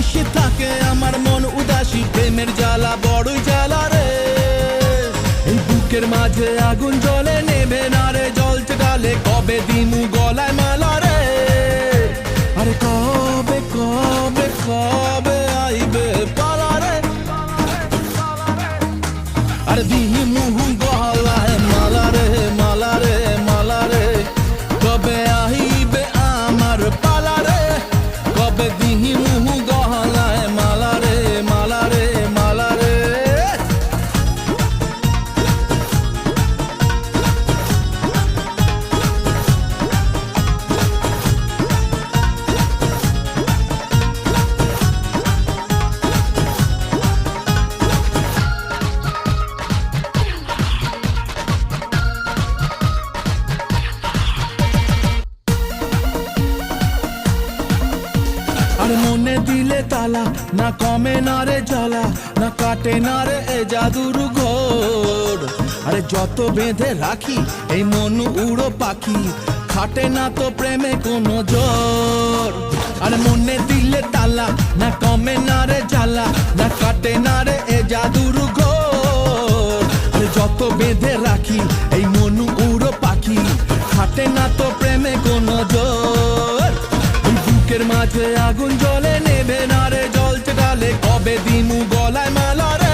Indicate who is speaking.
Speaker 1: নিশে থাকে আমার মন উদাসী, প্রেমের জ্বালা বড়ই জ্বালা রে। এই বুকের মাঝে আগুন জ্বলে, নেবে না রে জ্বলছে গালে, কবে দিমু গলায় মালা রে। আরে কবে কবে কবে আইবে পালা রে, আরে দিমু গলায় মালা রে মালা রে মালা রে। কবে আইবে আমার পালা রে, কবে দিমু গলায় মালা রে মালা রে মালা রে। আর মনে দিলে তালা, না কমে না রে জ্বালা, না কাটে না রে এ জাদুর ঘোর। আরে যত বেঁধে রাখি এই মন উড়ো পাখি, খাটে না তো প্রেমে কোনো জোর। আরে মনে দিলে তালা, না কমে না রে জ্বালা, না কাটে না রে এ জাদুর ঘোর। আরে যত বেঁধে রাখি এই মন উড়ো পাখি, খাটে না তো প্রেমে কোনো জোর। বুকের মাঝে আগুন জ্বলে, নেবে না রে জ্বলছে গালে, কবে দিমু গলায় মালা রে।